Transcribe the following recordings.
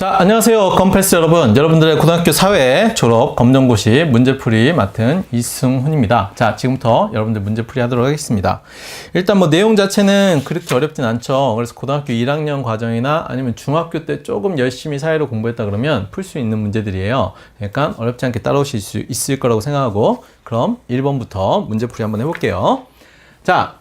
자, 안녕하세요. 건패스 여러분. 여러분들의 고등학교 사회 졸업 검정고시 문제풀이 맡은 이승훈입니다. 자, 지금부터 여러분들 문제풀이 하도록 하겠습니다. 일단 내용 자체는 그렇게 어렵진 않죠. 그래서 고등학교 1학년 과정이나 아니면 중학교 때 조금 열심히 사회를 공부했다 그러면 풀 수 있는 문제들이에요. 약간 어렵지 않게 따라오실 수 있을 거라고 생각하고, 그럼 1번부터 문제풀이 한번 해볼게요. 자,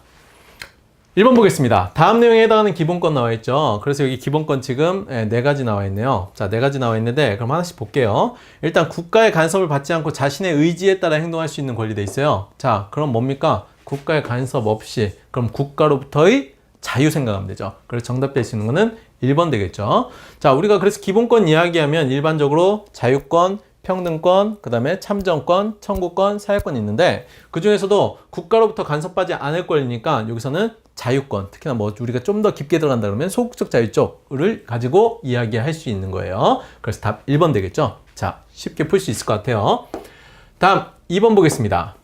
1번 보겠습니다. 다음 내용에 해당하는 기본권 나와 있죠. 그래서 여기 기본권 지금 4가지 나와 있네요. 자, 4가지 나와 있는데 그럼 하나씩 볼게요. 일단 국가의 간섭을 받지 않고 자신의 의지에 따라 행동할 수 있는 권리 돼 있어요. 자, 그럼 뭡니까? 국가의 간섭 없이, 그럼 국가로부터의 자유 생각하면 되죠. 그래서 정답 될 수 있는 거는 1번 되겠죠. 자, 우리가 그래서 기본권 이야기하면 일반적으로 자유권, 평등권, 그 다음에 참정권, 청구권, 사회권이 있는데 그 중에서도 국가로부터 간섭받지 않을 권리니까 여기서는 자유권, 특히나 우리가 좀 더 깊게 들어간다 그러면 소극적 자유 쪽을 가지고 이야기할 수 있는 거예요. 그래서 답 1번 되겠죠. 자, 쉽게 풀 수 있을 것 같아요. 다음 2번 보겠습니다.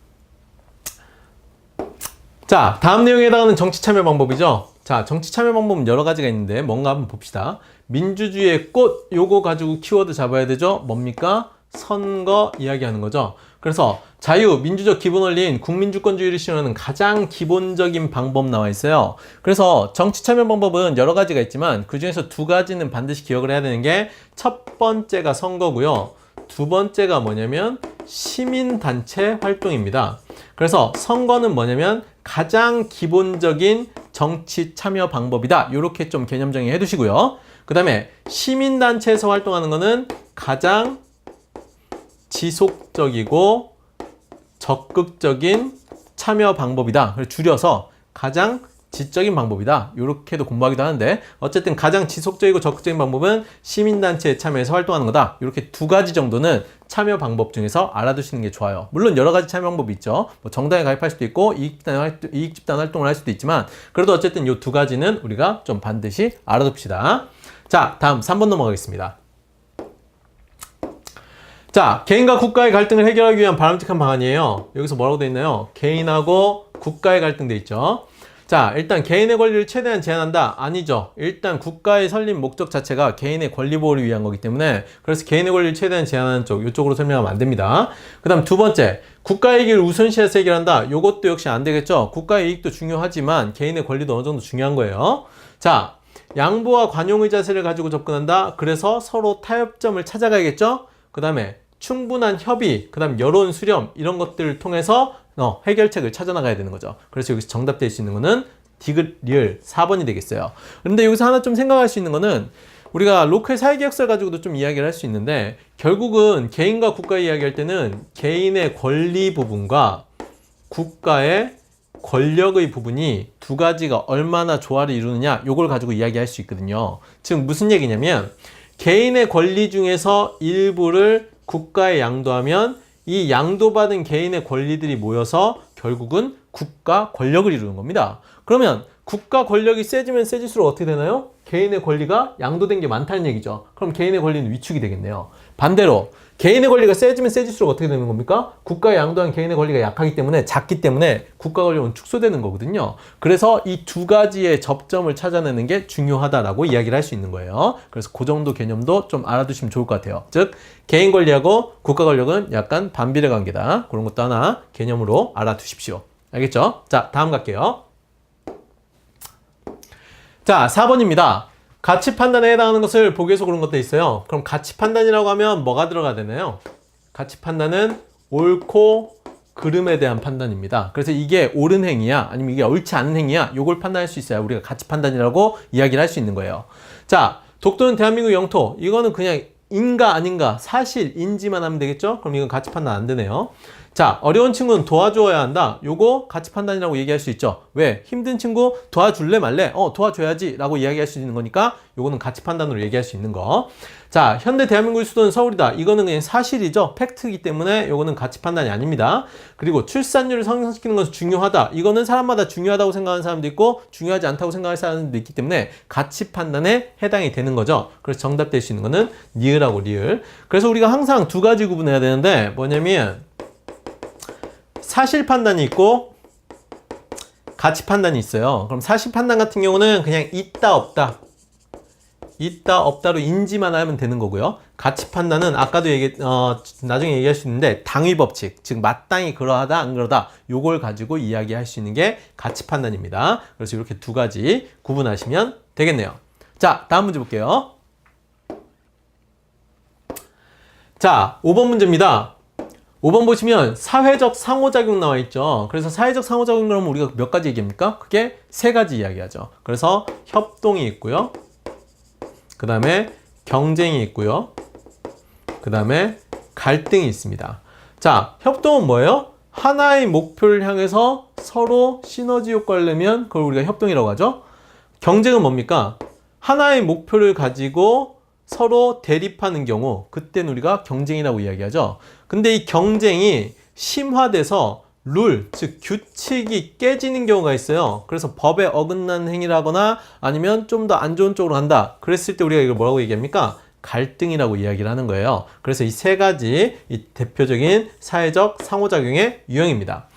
자, 다음 내용에 해당하는 정치 참여 방법이죠. 자, 정치 참여 방법은 여러 가지가 있는데 뭔가 한번 봅시다. 민주주의의 꽃, 요거 가지고 키워드 잡아야 되죠. 뭡니까? 선거 이야기하는 거죠. 그래서 자유, 민주적 기본 원리인 국민주권주의를 실현하는 가장 기본적인 방법 나와 있어요. 그래서 정치 참여 방법은 여러 가지가 있지만 그 중에서 2가지는 반드시 기억을 해야 되는 게 첫 번째가 선거고요. 2번째가 뭐냐면 시민단체 활동입니다. 그래서 선거는 뭐냐면 가장 기본적인 정치 참여 방법이다. 이렇게 좀 개념 정의해 두시고요. 그 다음에 시민단체에서 활동하는 거는 가장 지속적이고 적극적인 참여 방법이다. 줄여서 가장 지적인 방법이다. 이렇게도 공부하기도 하는데 어쨌든 가장 지속적이고 적극적인 방법은 시민단체에 참여해서 활동하는 거다. 이렇게 2가지 정도는 참여 방법 중에서 알아두시는 게 좋아요. 물론 여러 가지 참여 방법이 있죠. 정당에 가입할 수도 있고 이익집단 활동을 할 수도 있지만 그래도 어쨌든 이 2가지는 우리가 좀 반드시 알아둡시다. 자, 다음 3번 넘어가겠습니다. 자, 개인과 국가의 갈등을 해결하기 위한 바람직한 방안이에요. 여기서 뭐라고 되어 있나요? 개인하고 국가의 갈등 돼 있죠. 자, 일단 개인의 권리를 최대한 제한한다? 아니죠. 일단 국가의 설립 목적 자체가 개인의 권리 보호를 위한 거기 때문에 그래서 개인의 권리를 최대한 제한하는 쪽, 이쪽으로 설명하면 안 됩니다. 그 다음 2번째, 국가의 이익을 우선시해서 해결한다? 이것도 역시 안 되겠죠. 국가의 이익도 중요하지만 개인의 권리도 어느 정도 중요한 거예요. 자, 양보와 관용의 자세를 가지고 접근한다? 그래서 서로 타협점을 찾아가야겠죠. 그 다음에 충분한 협의, 그 다음 여론 수렴 이런 것들을 통해서 해결책을 찾아나가야 되는 거죠. 그래서 여기서 정답 될 수 있는 거는 디귿 리을 4번이 되겠어요. 그런데 여기서 하나 좀 생각할 수 있는 거는 우리가 로컬 사회계획설 가지고도 좀 이야기를 할 수 있는데 결국은 개인과 국가 이야기할 때는 개인의 권리 부분과 국가의 권력의 부분이 2가지가 얼마나 조화를 이루느냐 요걸 가지고 이야기할 수 있거든요. 즉 무슨 얘기냐면 개인의 권리 중에서 일부를 국가에 양도하면 이 양도받은 개인의 권리들이 모여서 결국은 국가 권력을 이루는 겁니다. 그러면 국가 권력이 세지면 세질수록 어떻게 되나요? 개인의 권리가 양도된 게 많다는 얘기죠. 그럼 개인의 권리는 위축이 되겠네요. 반대로 개인의 권리가 세지면 세질수록 어떻게 되는 겁니까? 국가에 양도한 개인의 권리가 약하기 때문에 작기 때문에 국가 권력은 축소되는 거거든요. 그래서 이 2가지의 접점을 찾아내는 게 중요하다라고 이야기를 할 수 있는 거예요. 그래서 그 정도 개념도 좀 알아두시면 좋을 것 같아요. 즉 개인 권리하고 국가 권력은 약간 반비례 관계다. 그런 것도 하나 개념으로 알아두십시오. 알겠죠? 자, 다음 갈게요. 자, 4번입니다. 가치 판단에 해당하는 것을 보기 위해서 그런 것도 있어요. 그럼 가치 판단이라고 하면 뭐가 들어가야 되나요? 가치 판단은 옳고 그름에 대한 판단입니다. 그래서 이게 옳은 행위야 아니면 이게 옳지 않은 행위야 요걸 판단할 수 있어야 우리가 가치 판단이라고 이야기를 할 수 있는 거예요. 자, 독도는 대한민국 영토. 이거는 그냥 인가 아닌가 사실인지만 하면 되겠죠? 그럼 이건 가치 판단 안 되네요. 자, 어려운 친구는 도와줘야 한다. 요거 가치 판단이라고 얘기할 수 있죠. 왜? 힘든 친구 도와줄래 말래? 도와줘야지 라고 이야기할 수 있는 거니까 요거는 가치 판단으로 얘기할 수 있는 거. 자, 현대 대한민국의 수도는 서울이다. 이거는 그냥 사실이죠. 팩트이기 때문에 요거는 가치 판단이 아닙니다. 그리고 출산율을 상승시키는 것은 중요하다. 이거는 사람마다 중요하다고 생각하는 사람도 있고 중요하지 않다고 생각하는 사람도 있기 때문에 가치 판단에 해당이 되는 거죠. 그래서 정답 될 수 있는 거는 니을하고 리을. 그래서 우리가 항상 2가지 구분해야 되는데 뭐냐면 사실 판단이 있고 가치 판단이 있어요. 그럼 사실 판단 같은 경우는 그냥 있다 없다 있다 없다로 인지만 하면 되는 거고요. 가치 판단은 아까도 나중에 얘기할 수 있는데 당위 법칙, 즉 마땅히 그러하다 안 그러다 요걸 가지고 이야기할 수 있는 게 가치 판단입니다. 그래서 이렇게 두 가지 구분하시면 되겠네요. 자, 다음 문제 볼게요. 자, 5번 문제입니다. 5번 보시면 사회적 상호작용 나와 있죠. 그래서 사회적 상호작용 그러면 우리가 몇 가지 얘기합니까? 그게 세 가지 이야기하죠. 그래서 협동이 있고요. 그 다음에 경쟁이 있고요. 그 다음에 갈등이 있습니다. 자, 협동은 뭐예요? 하나의 목표를 향해서 서로 시너지 효과를 내면 그걸 우리가 협동이라고 하죠. 경쟁은 뭡니까? 하나의 목표를 가지고 서로 대립하는 경우, 그때는 우리가 경쟁이라고 이야기하죠. 근데 이 경쟁이 심화돼서 룰, 즉 규칙이 깨지는 경우가 있어요. 그래서 법에 어긋나는 행위를 하거나 아니면 좀 더 안 좋은 쪽으로 간다. 그랬을 때 우리가 이걸 뭐라고 얘기합니까? 갈등이라고 이야기를 하는 거예요. 그래서 이 세 가지 이 대표적인 사회적 상호작용의 유형입니다.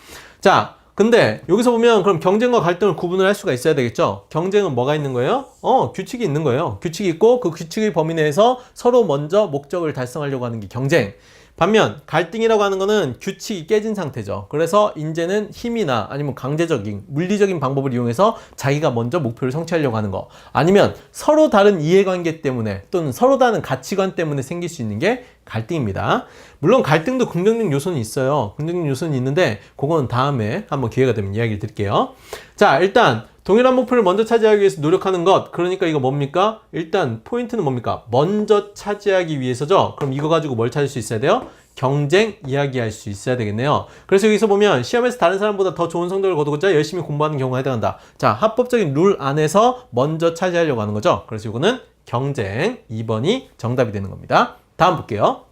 자, 근데 여기서 보면 그럼 경쟁과 갈등을 구분을 할 수가 있어야 되겠죠? 경쟁은 뭐가 있는 거예요? 규칙이 있는 거예요. 규칙이 있고 그 규칙의 범위 내에서 서로 먼저 목적을 달성하려고 하는 게 경쟁. 반면 갈등이라고 하는 거는 규칙이 깨진 상태죠. 그래서 이제는 힘이나 아니면 강제적인 물리적인 방법을 이용해서 자기가 먼저 목표를 성취하려고 하는 거, 아니면 서로 다른 이해관계 때문에 또는 서로 다른 가치관 때문에 생길 수 있는 게 갈등입니다. 물론 갈등도 긍정적 요소는 있어요. 긍정적 요소는 있는데 그거는 다음에 한번 기회가 되면 이야기를 드릴게요. 자, 일단 동일한 목표를 먼저 차지하기 위해서 노력하는 것. 그러니까 이거 뭡니까? 일단 포인트는 뭡니까? 먼저 차지하기 위해서죠. 그럼 이거 가지고 뭘 찾을 수 있어야 돼요? 경쟁 이야기할 수 있어야 되겠네요. 그래서 여기서 보면 시험에서 다른 사람보다 더 좋은 성적을 거두고자 열심히 공부하는 경우가 해당한다. 자, 합법적인 룰 안에서 먼저 차지하려고 하는 거죠. 그래서 이거는 경쟁 2번이 정답이 되는 겁니다. 다음 볼게요.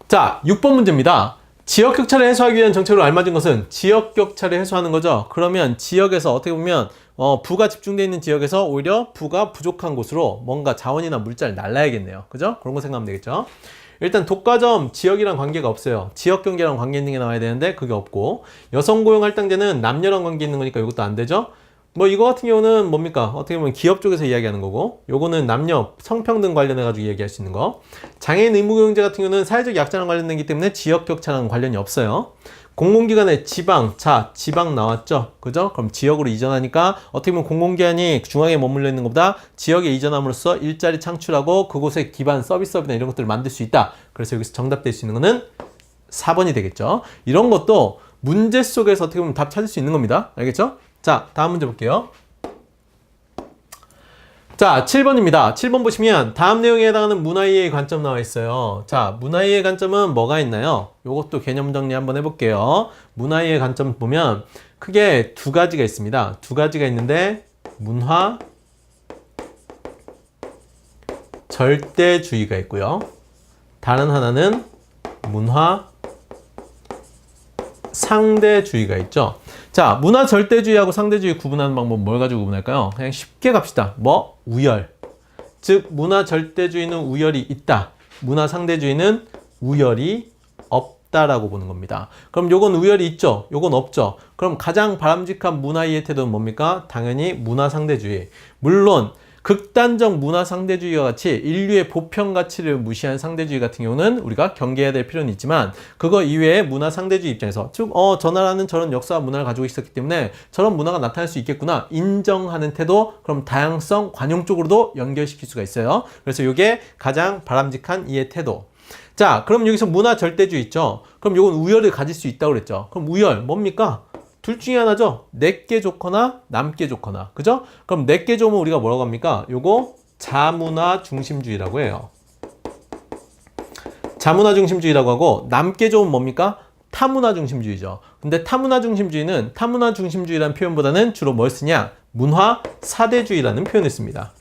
자, 6번 문제입니다. 지역 격차를 해소하기 위한 정책으로 알맞은 것은 지역 격차를 해소하는 거죠. 그러면 지역에서 어떻게 보면 부가 집중되어 있는 지역에서 오히려 부가 부족한 곳으로 뭔가 자원이나 물자를 날라야겠네요. 그죠? 그런 거 생각하면 되겠죠. 일단 독과점 지역이랑 관계가 없어요. 지역 경계랑 관계 있는 게 나와야 되는데 그게 없고, 여성 고용 할당제는 남녀랑 관계 있는 거니까 이것도 안 되죠. 뭐 이거 같은 경우는 뭡니까? 어떻게 보면 기업 쪽에서 이야기하는 거고, 요거는 남녀 성평등 관련해 가지고 이야기할 수 있는 거. 장애인 의무교육제 같은 경우는 사회적 약자랑 관련된 기 때문에 지역 격차랑 관련이 없어요. 공공기관의 지방 나왔죠? 그죠? 그럼 지역으로 이전하니까 어떻게 보면 공공기관이 중앙에 머물러 있는 것보다 지역에 이전함으로써 일자리 창출하고 그곳에 기반 서비스업이나 이런 것들을 만들 수 있다. 그래서 여기서 정답될 수 있는 거는 4번이 되겠죠. 이런 것도 문제 속에서 어떻게 보면 답 찾을 수 있는 겁니다. 알겠죠? 자, 다음 문제 볼게요. 자, 7번입니다. 7번 보시면 다음 내용에 해당하는 문화이해의 관점 나와 있어요. 자, 문화이해의 관점은 뭐가 있나요? 요것도 개념 정리 한번 해볼게요. 문화이해의 관점 보면 크게 두 가지가 있습니다. 두 가지가 있는데 문화 절대주의가 있고요. 다른 하나는 문화 상대주의가 있죠. 자, 문화 절대주의하고 상대주의 구분하는 방법 뭘 가지고 구분할까요? 그냥 쉽게 갑시다. 우열. 즉 문화 절대주의는 우열이 있다. 문화 상대주의는 우열이 없다라고 보는 겁니다. 그럼 요건 우열이 있죠? 요건 없죠? 그럼 가장 바람직한 문화이해 태도는 뭡니까? 당연히 문화 상대주의. 물론 극단적 문화 상대주의와 같이 인류의 보편 가치를 무시한 상대주의 같은 경우는 우리가 경계해야 될 필요는 있지만, 그거 이외에 문화 상대주의 입장에서 즉 저 나라는 저런 역사와 문화를 가지고 있었기 때문에 저런 문화가 나타날 수 있겠구나 인정하는 태도, 그럼 다양성 관용 쪽으로도 연결시킬 수가 있어요. 그래서 이게 가장 바람직한 이해 태도. 자, 그럼 여기서 문화 절대주의 있죠. 그럼 이건 우열을 가질 수 있다고 그랬죠. 그럼 우열 뭡니까? 둘 중에 하나죠. 내게 좋거나 남게 좋거나. 그죠? 그럼 내게 좋으면 우리가 뭐라고 합니까? 요거 자문화 중심주의라고 해요. 자문화 중심주의라고 하고, 남게 좋으면 뭡니까? 타문화 중심주의죠. 근데 타문화 중심주의는 타문화 중심주의라는 표현보다는 주로 뭘 쓰냐? 문화 사대주의라는 표현을 씁니다.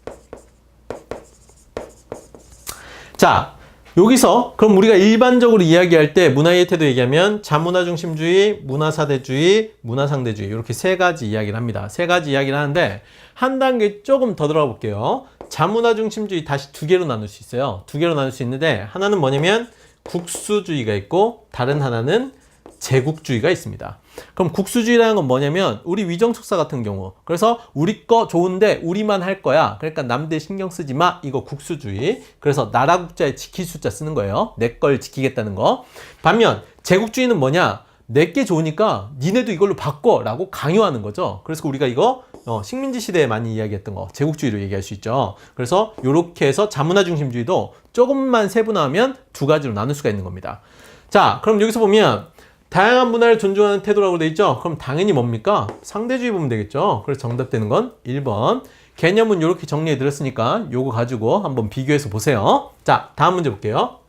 자, 여기서 그럼 우리가 일반적으로 이야기할 때 문화이해 태도 얘기하면 자문화 중심주의, 문화 사대주의, 문화 상대주의 이렇게 세 가지 이야기를 합니다. 세 가지 이야기를 하는데 한 단계 조금 더 들어가 볼게요. 자문화 중심주의 다시 두 개로 나눌 수 있어요. 두 개로 나눌 수 있는데 하나는 뭐냐면 국수주의가 있고, 다른 하나는 제국주의가 있습니다. 그럼 국수주의라는 건 뭐냐면 우리 위정축사 같은 경우, 그래서 우리 거 좋은데 우리만 할 거야, 그러니까 남들 신경 쓰지 마, 이거 국수주의. 그래서 나라 국자에 지킬 숫자 쓰는 거예요. 내 걸 지키겠다는 거. 반면 제국주의는 뭐냐, 내게 좋으니까 니네도 이걸로 바꿔 라고 강요하는 거죠. 그래서 우리가 이거 식민지 시대에 많이 이야기했던 거 제국주의로 얘기할 수 있죠. 그래서 이렇게 해서 자문화 중심주의도 조금만 세분화하면 두 가지로 나눌 수가 있는 겁니다. 자, 그럼 여기서 보면 다양한 문화를 존중하는 태도라고 돼 있죠. 그럼 당연히 뭡니까? 상대주의 보면 되겠죠. 그래서 정답 되는 건 1번. 개념은 이렇게 정리해 드렸으니까 요거 가지고 한번 비교해서 보세요. 자, 다음 문제 볼게요.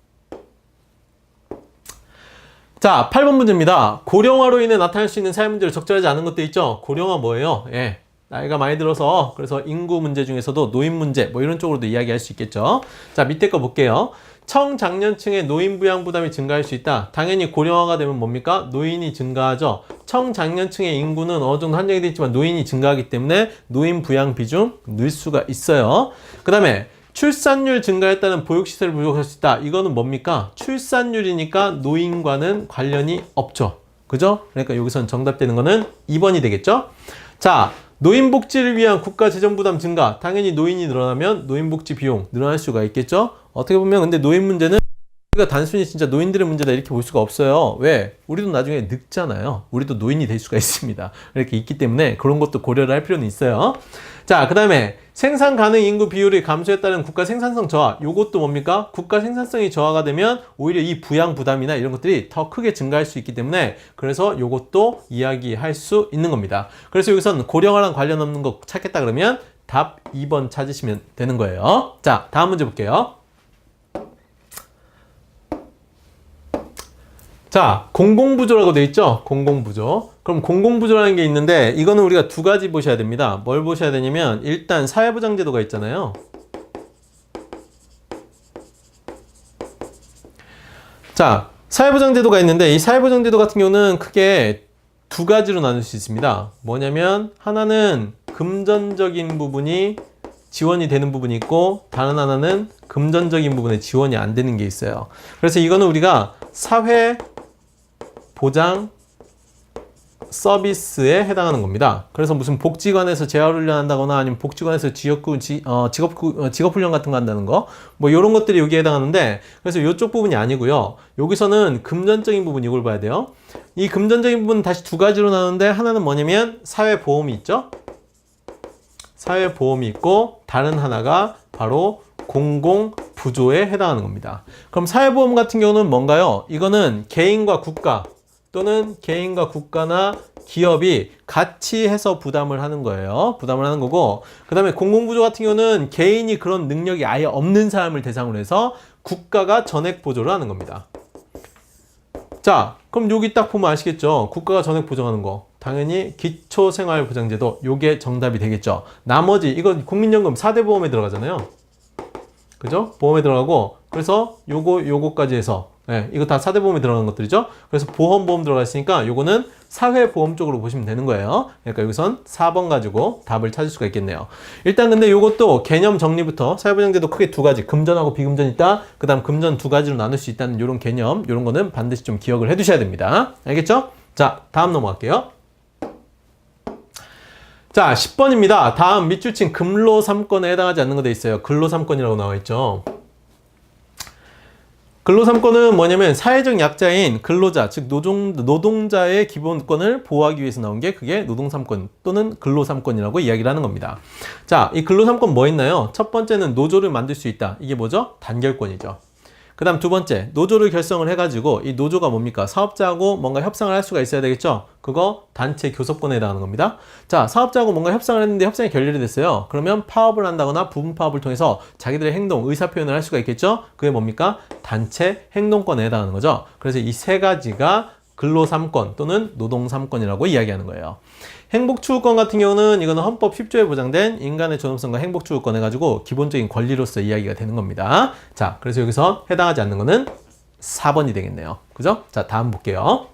자, 8번 문제입니다. 고령화로 인해 나타날 수 있는 사회 문제를 적절하지 않은 것도 있죠. 고령화 뭐예요? 예, 나이가 많이 들어서, 그래서 인구 문제 중에서도 노인 문제 뭐 이런 쪽으로도 이야기할 수 있겠죠. 자, 밑에 거 볼게요. 청장년층의 노인 부양 부담이 증가할 수 있다. 당연히 고령화가 되면 뭡니까? 노인이 증가하죠. 청장년층의 인구는 어느 정도 한정이 되어 있지만 노인이 증가하기 때문에 노인 부양 비중 늘 수가 있어요. 그 다음에 출산율 증가에 따른 보육시설이 부족할 수 있다. 이거는 뭡니까? 출산율이니까 노인과는 관련이 없죠. 그죠? 그러니까 여기서는 정답되는 거는 2번이 되겠죠? 자, 노인복지를 위한 국가 재정 부담 증가. 당연히 노인이 늘어나면 노인복지 비용 늘어날 수가 있겠죠? 어떻게 보면 근데 노인 문제는 우리가 단순히 진짜 노인들의 문제다 이렇게 볼 수가 없어요. 왜? 우리도 나중에 늙잖아요. 우리도 노인이 될 수가 있습니다. 이렇게 있기 때문에 그런 것도 고려를 할 필요는 있어요. 자, 그 다음에 생산 가능 인구 비율이 감소에 따른 국가 생산성 저하. 요것도 뭡니까? 국가 생산성이 저하가 되면 오히려 이 부양 부담이나 이런 것들이 더 크게 증가할 수 있기 때문에 그래서 요것도 이야기할 수 있는 겁니다. 그래서 여기서는 고령화랑 관련 없는 거 찾겠다 그러면 답 2번 찾으시면 되는 거예요. 자, 다음 문제 볼게요. 자, 공공부조라고 되어 있죠? 공공부조. 그럼 공공부조라는 게 있는데 이거는 우리가 두 가지 보셔야 됩니다. 뭘 보셔야 되냐면 일단 사회보장제도가 있잖아요. 자, 사회보장제도가 있는데 이 사회보장제도 같은 경우는 크게 두 가지로 나눌 수 있습니다. 뭐냐면 하나는 금전적인 부분이 지원이 되는 부분이 있고 다른 하나는 금전적인 부분에 지원이 안 되는 게 있어요. 그래서 이거는 우리가 사회보장 서비스에 해당하는 겁니다. 그래서 무슨 복지관에서 재활훈련 한다거나 아니면 복지관에서 직업훈련 같은 거 한다는 거 뭐 이런 것들이 여기에 해당하는데 그래서 이쪽 부분이 아니고요. 여기서는 금전적인 부분 이걸 봐야 돼요. 이 금전적인 부분은 다시 두 가지로 나누는데 하나는 뭐냐면 사회보험이 있죠. 사회보험이 있고 다른 하나가 바로 공공부조에 해당하는 겁니다. 그럼 사회보험 같은 경우는 뭔가요? 이거는 개인과 국가 또는 개인과 국가나 기업이 같이 해서 부담을 하는 거예요. 부담을 하는 거고 그 다음에 공공부조 같은 경우는 개인이 그런 능력이 아예 없는 사람을 대상으로 해서 국가가 전액 보조를 하는 겁니다. 자, 그럼 여기 딱 보면 아시겠죠? 국가가 전액 보장하는 거. 당연히 기초생활보장제도 요게 정답이 되겠죠. 나머지 이건 국민연금 4대 보험에 들어가잖아요. 그죠? 보험에 들어가고 그래서 요거까지 해서 이거 다 4대 보험에 들어가는 것들이죠. 그래서 보험 들어가 있으니까 요거는 사회보험 쪽으로 보시면 되는 거예요. 그러니까 여기선 4번 가지고 답을 찾을 수가 있겠네요. 일단 근데 요것도 개념 정리부터 사회보장제도 크게 두 가지 금전하고 비금전이 있다. 그 다음 금전 두 가지로 나눌 수 있다는 요런 개념 요런 거는 반드시 좀 기억을 해 두셔야 됩니다. 알겠죠? 자, 다음 넘어갈게요. 자, 10번입니다. 다음 밑줄친 근로 3권에 해당하지 않는 거 돼 있어요. 근로 3권이라고 나와 있죠. 근로 3권은 뭐냐면 사회적 약자인 근로자, 즉 노동자의 기본권을 보호하기 위해서 나온 게 그게 노동 3권 또는 근로 3권이라고 이야기를 하는 겁니다. 자, 이 근로 3권 뭐 있나요? 첫 번째는 노조를 만들 수 있다. 이게 뭐죠? 단결권이죠. 그 다음 두 번째, 노조를 결성을 해가지고 이 노조가 뭡니까? 사업자하고 뭔가 협상을 할 수가 있어야 되겠죠? 그거 단체 교섭권에 해당하는 겁니다. 자, 사업자하고 뭔가 협상을 했는데 협상이 결렬이 됐어요. 그러면 파업을 한다거나 부분 파업을 통해서 자기들의 행동, 의사표현을 할 수가 있겠죠? 그게 뭡니까? 단체 행동권에 해당하는 거죠. 그래서 이 세 가지가 근로 3권 또는 노동 3권이라고 이야기하는 거예요. 행복추구권 같은 경우는 이거는 헌법 10조에 보장된 인간의 존엄성과 행복추구권 해가지고 기본적인 권리로서 이야기가 되는 겁니다. 자, 그래서 여기서 해당하지 않는 거는 4번이 되겠네요. 그죠? 자, 다음 볼게요.